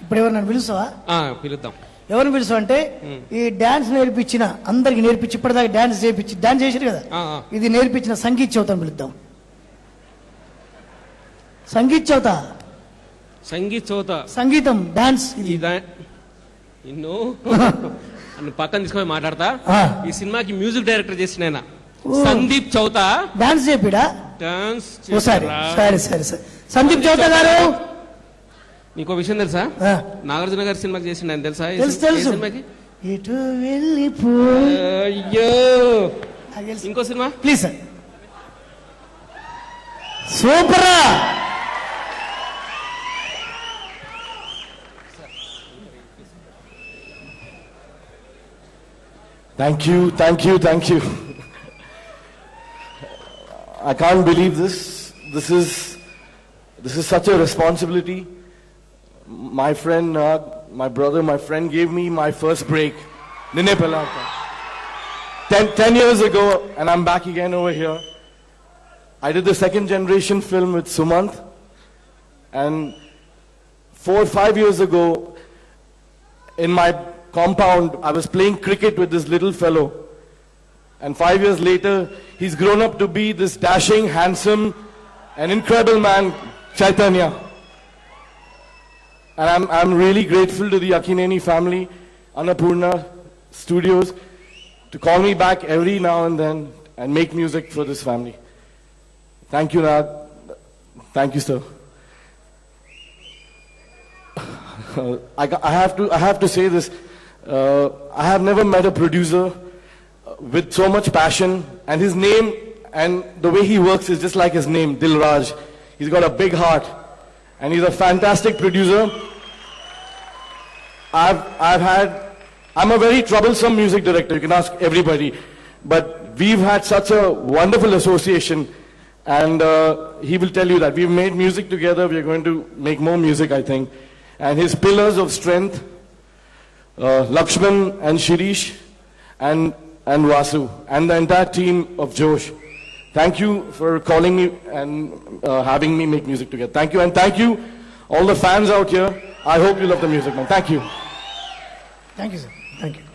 ఇప్పుడు ఎవరు నన్ను పిలుస్తావా? పిలుద్దాం. ఎవరిని పిలుస్తావు అంటే ఈ డాన్స్ నేర్పించిన అందరికి నేర్పించి ఇప్పటిదాకా డాన్స్ చేసారు కదా, ఇది నేర్పించిన సంగీత్ చౌతని పిలుద్దాం. సంగీత్ చౌత, సంగీతం డాన్స్ నిన్ను పక్కన తీసుకొని మాట్లాడతా. ఈ సినిమాకి మ్యూజిక్ డైరెక్టర్ చేసిన ఆయన సందీప్ చౌత. డాన్స్ చెప్పిడా? డాన్స్. సరే సరే సరే సరే. సందీప్ చౌత గారు, నీకో విషయం తెలుసా? నాగార్జున గారి సినిమాకి చేసిండు ఆయన తెలుసా? సినిమాకి ఇటు వెళ్ళిపో. అయ్యో, ఇంకో సినిమా ప్లీజ్ సార్. సూపరా. Thank you. I can't believe this. This is such a responsibility. My friend, my brother, my friend gave me my first break. 10 years ago, and I'm back again over here. I did the second generation film with Sumant, and 4 or 5 years ago, in my compound, I was playing cricket with this little fellow, and 5 years later, he's grown up to be this dashing, handsome, and incredible man, Chaitanya. And I'm really grateful to the Akineni family, Annapurna Studios, to call me back every now and then and make music for this family. Thank you, Nag. Thank you, sir. I have to say this. I have never met a producer with so much passion, and his name and the way he works is just like his name, Dilraj. He's got a big heart, and he's a fantastic producer. I'm a very troublesome music director, you can ask everybody, but we've had such a wonderful association, and he will tell you that we've made music together. We're going to make more music, I think. And his pillars of strength, Lakshman and Shirish and Vasu and the entire team of Josh. Thank you for calling me and having me make music together. Thank you, and thank you all the fans out here. I hope you love the music, man. Thank you. Thank you, sir. Thank you.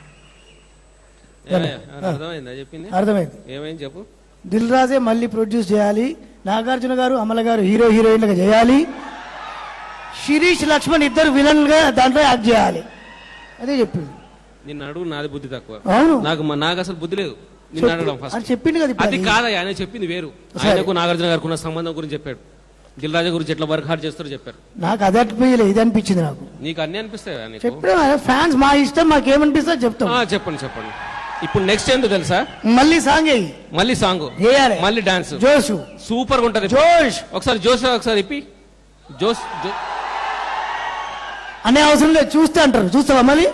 అర్థమైందా? చెప్పింది అర్థమైంది. ఏమైంది చెప్పు. దిల్ రాజే మళ్ళీ produce చేయాలి, నాగార్జున గారు అమల గారు హీరోయిన్లుగా చేయాలి, శిరీష్ లక్ష్మణ్ ఇద్దరు విలన్ గా దాంట్లో యాక్ట్ చేయాలి, అదే చెప్పింది. నిన్ను అడుగు, నాది బుద్ధి తక్కువ. అవును, నాకు అసలు బుద్ధి లేదు. నిన్ను అడగడం ఫస్ట్ చెప్పింది కదా. అది కాదా, ఆయన చెప్పింది వేరు. ఆయనకు నాగార్జున గారికి ఉన్న సంబంధం గురించి చెప్పాడు, దిల్ రాజు గురించి ఎట్లా వర్క్ హార్డ్ చేస్తారో చెప్పారు. నాకు అది అనిపించలేదు, ఇది అనిపించింది నాకు. నీకు అన్ని అనిపిస్తాయి చెప్పడం ఫ్యాన్స్ మా ఇష్టం, మాకేమనిపిస్తా చెప్తాం. చెప్పండి. ఇప్పుడు నెక్స్ట్ ఏంటో తెలుసా? మళ్ళీ సాంగ్ మళ్ళీ డాన్స్ జోష్ సూపర్ గా ఉంటది. ఒకసారి జోష్ ఒకసారి ఇప్పి. జోష్ అనే అవసరం లేదు, చూస్తే అంటారు. చూస్తావా మళ్ళీ?